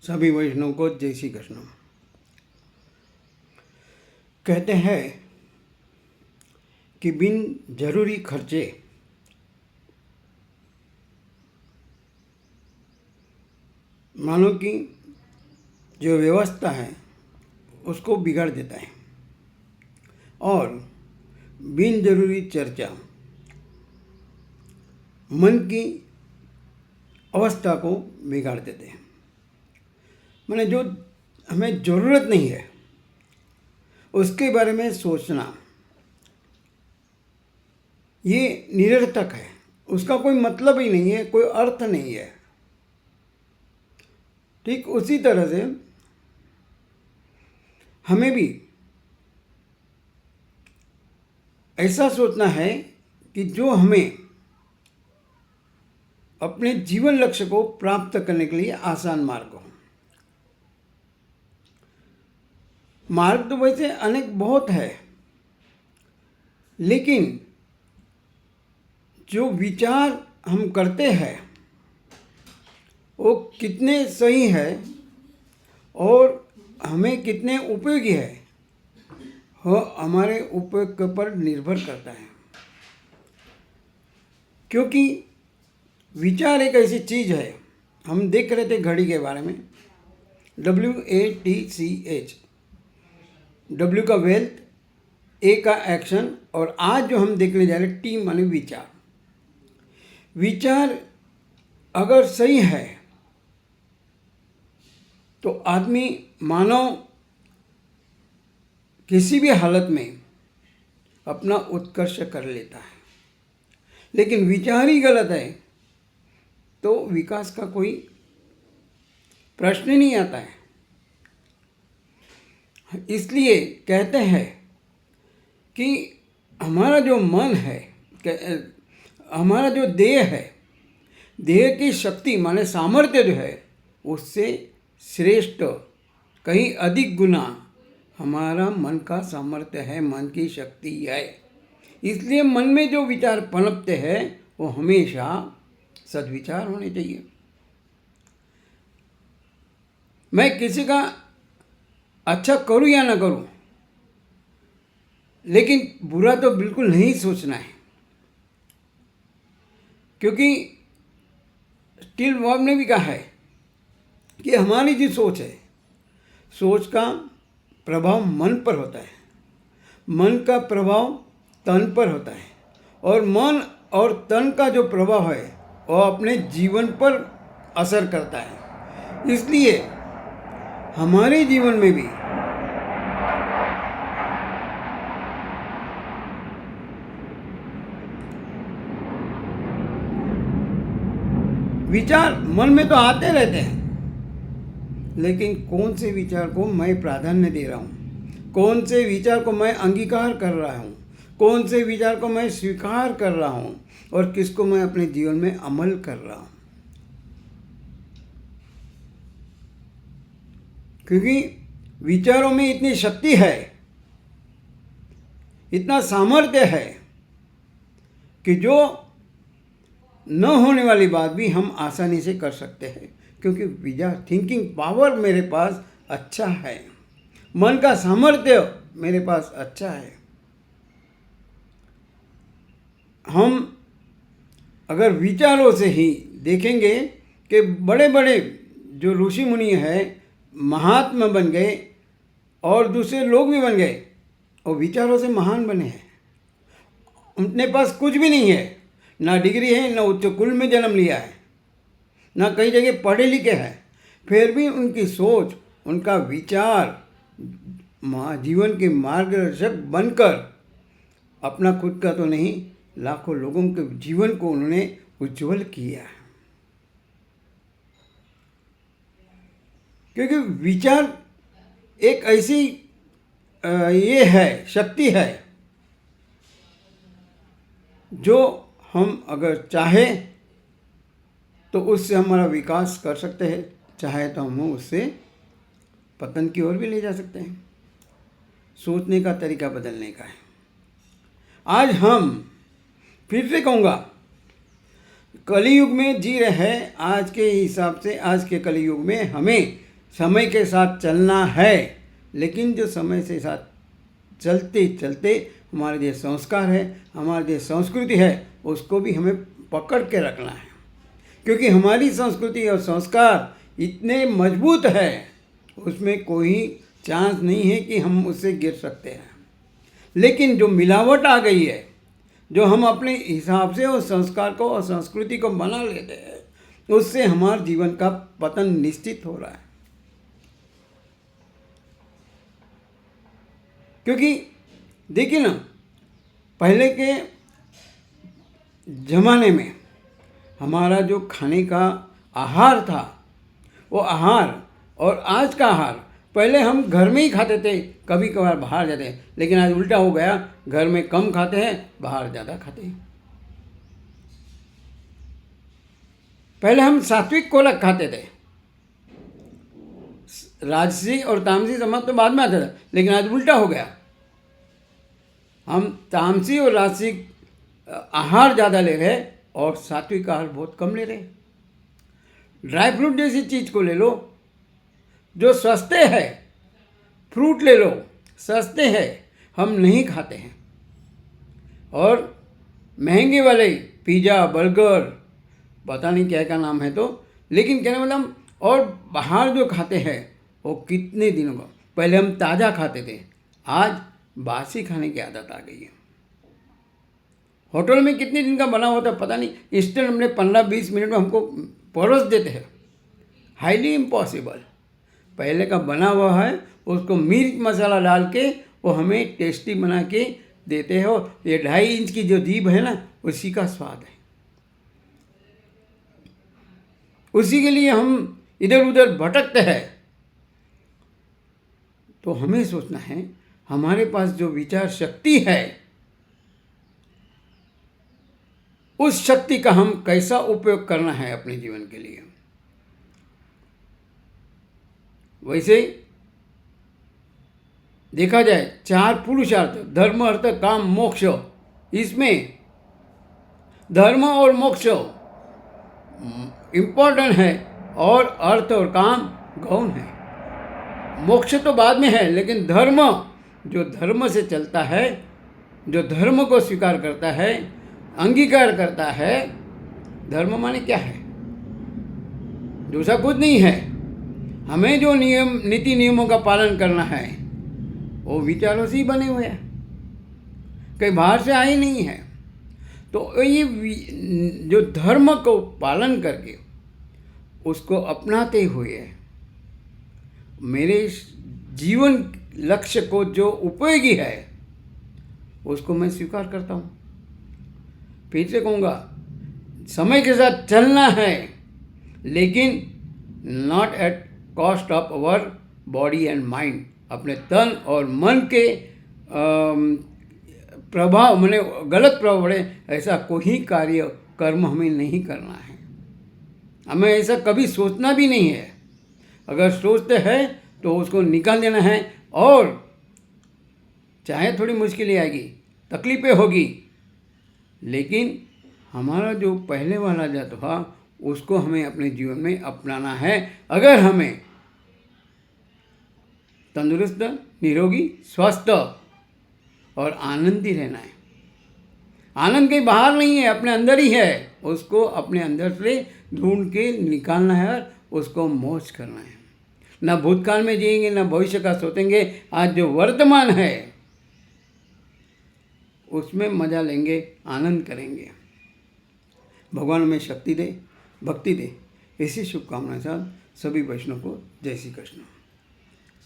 सभी वैष्णव को जय श्री कृष्ण। कहते हैं कि बिन जरूरी खर्चे मानो कि जो व्यवस्था है उसको बिगाड़ देता है, और बिन जरूरी चर्चा मन की अवस्था को बिगाड़ देते हैं। माने जो हमें ज़रूरत नहीं है उसके बारे में सोचना ये निरर्थक है, उसका कोई मतलब ही नहीं है, कोई अर्थ नहीं है। ठीक उसी तरह से हमें भी ऐसा सोचना है कि जो हमें अपने जीवन लक्ष्य को प्राप्त करने के लिए आसान मार्ग हो। मार्ग तो वैसे अनेक बहुत है, लेकिन जो विचार हम करते हैं वो कितने सही है और हमें कितने उपयोगी है, वह हमारे उपयोग पर निर्भर करता है। क्योंकि विचार एक ऐसी चीज़ है, हम देख रहे थे घड़ी के बारे में, WATCH, W का वेल्थ, A का एक्शन, और आज जो हम देखने जा रहे T माने विचार। विचार अगर सही है तो आदमी मानव किसी भी हालत में अपना उत्कर्ष कर लेता है, लेकिन विचार ही गलत है तो विकास का कोई प्रश्न नहीं आता है। इसलिए कहते हैं कि हमारा जो मन है, हमारा जो देह है, देह की शक्ति माने सामर्थ्य जो है उससे श्रेष्ठ कहीं अधिक गुना हमारा मन का सामर्थ्य है, मन की शक्ति है। इसलिए मन में जो विचार पनपते हैं वो हमेशा सद्विचार होने चाहिए। मैं किसी का अच्छा करूं या ना करूं, लेकिन बुरा तो बिल्कुल नहीं सोचना है, क्योंकि स्टील बॉब ने भी कहा है कि हमारी जो सोच है, सोच का प्रभाव मन पर होता है, मन का प्रभाव तन पर होता है, और मन और तन का जो प्रभाव है वो अपने जीवन पर असर करता है। इसलिए हमारे जीवन में भी विचार मन में तो आते रहते हैं, लेकिन कौन से विचार को मैं प्राधान्य दे रहा हूँ, कौन से विचार को मैं अंगीकार कर रहा हूँ, कौन से विचार को मैं स्वीकार कर रहा हूँ, और किसको मैं अपने जीवन में अमल कर रहा हूँ। क्योंकि विचारों में इतनी शक्ति है, इतना सामर्थ्य है कि जो न होने वाली बात भी हम आसानी से कर सकते हैं, क्योंकि विचार थिंकिंग पावर मेरे पास अच्छा है, मन का सामर्थ्य मेरे पास अच्छा है। हम अगर विचारों से ही देखेंगे कि बड़े बड़े जो ऋषि मुनि हैं महात्मा बन गए और दूसरे लोग भी बन गए, और विचारों से महान बने हैं। उनके पास कुछ भी नहीं है, ना डिग्री है, ना उच्च कुल में जन्म लिया है, ना कई जगह पढ़े लिखे हैं, फिर भी उनकी सोच, उनका विचार जीवन के मार्गदर्शक बनकर अपना खुद का तो नहीं, लाखों लोगों के जीवन को उन्होंने उज्जवल किया। क्योंकि विचार एक ऐसी ये है, शक्ति है, जो हम अगर चाहें तो उससे हमारा विकास कर सकते हैं, चाहे तो हम उससे पतन की ओर भी ले जा सकते हैं। सोचने का तरीका बदलने का है। आज हम फिर से कहूँगा, कलियुग में जी रहे हैं। आज के हिसाब से आज के कलियुग में हमें समय के साथ चलना है, लेकिन जो समय से साथ चलते चलते हमारे जो संस्कार है, हमारी जो संस्कृति है, उसको भी हमें पकड़ के रखना है। क्योंकि हमारी संस्कृति और संस्कार इतने मजबूत है, उसमें कोई चांस नहीं है कि हम उससे गिर सकते हैं। लेकिन जो मिलावट आ गई है, जो हम अपने हिसाब से उस संस्कार को और संस्कृति को बना लेते हैं, उससे हमारे जीवन का पतन निश्चित हो रहा है। क्योंकि देखिए ना, पहले के ज़माने में हमारा जो खाने का आहार था, वो आहार और आज का आहार, पहले हम घर में ही खाते थे, कभी कभार बाहर जाते हैं। लेकिन आज उल्टा हो गया, घर में कम खाते हैं, बाहर ज़्यादा खाते हैं। पहले हम सात्विक को अलग खाते थे, राजसी और तामसी समाज तो बाद में आता था, लेकिन आज उल्टा हो गया। हम तामसी और राजसिक आहार ज़्यादा ले रहे और सात्विक आहार बहुत कम ले रहे। ड्राई फ्रूट जैसी चीज़ को ले लो जो सस्ते है, फ्रूट ले लो सस्ते हैं, हम नहीं खाते हैं। और महंगे वाले पिज़्ज़ा, बर्गर, पता नहीं क्या क्या नाम है, तो लेकिन कहने मतलब, और बाहर जो खाते हैं वो कितने दिनों का, पहले हम ताज़ा खाते थे, आज बासी खाने की आदत आ गई है। होटल में कितने दिन का बना होता है पता नहीं, इंस्टेंट हमने 15-20 मिनट में हमको परोस देते हैं। Highly impossible. पहले का बना हुआ है, उसको मिर्च मसाला डाल के वो हमें टेस्टी बना के देते हो। ये 2.5 इंच की जो जीभ है ना, उसी का स्वाद है। उसी के लिए हम इधर उधर भटकते हैं। तो हमें सोचना है, हमारे पास जो विचार शक्ति है, उस शक्ति का हम कैसा उपयोग करना है अपने जीवन के लिए। वैसे देखा जाए 4 पुरुषार्थ, धर्म, अर्थ, काम, मोक्ष, इसमें धर्म और मोक्ष इम्पोर्टेंट है और अर्थ और काम गौण है। मोक्ष तो बाद में है, लेकिन धर्म, जो धर्म से चलता है, जो धर्म को स्वीकार करता है, अंगीकार करता है, धर्म माने क्या है? दूसरा कुछ नहीं है। हमें जो नियम, नीति नियमों का पालन करना है, वो विचारों से ही बने हुए हैं, कहीं बाहर से आए नहीं है। तो ये जो धर्म को पालन करके उसको अपनाते हुए मेरे जीवन लक्ष्य को जो उपयोगी है, उसको मैं स्वीकार करता हूँ। फिर से कहूँगा, समय के साथ चलना है, लेकिन not at cost of our body and mind. अपने तन और मन के प्रभाव, मैंने गलत प्रभाव पड़े, ऐसा कोई कार्य कर्म हमें नहीं करना है। हमें ऐसा कभी सोचना भी नहीं है। अगर सोचते हैं तो उसको निकाल देना है। और चाहे थोड़ी मुश्किलें आएगी, तकलीफ़ें होगी, लेकिन हमारा जो पहले वाला जो था, उसको हमें अपने जीवन में अपनाना है। अगर हमें तंदुरुस्त, निरोगी, स्वस्थ और आनंदी रहना है। आनंद कहीं बाहर नहीं है, अपने अंदर ही है। उसको अपने अंदर से ढूंढ के निकालना है और उसको मौज करना है। ना भूतकाल में जिएंगे, ना भविष्य का सोचेंगे। आज जो वर्तमान है उसमें मजा लेंगे, आनंद करेंगे। भगवान हमें शक्ति दे, भक्ति दे। इसी शुभकामना के साथ सभी वैष्णव को जय श्री कृष्ण।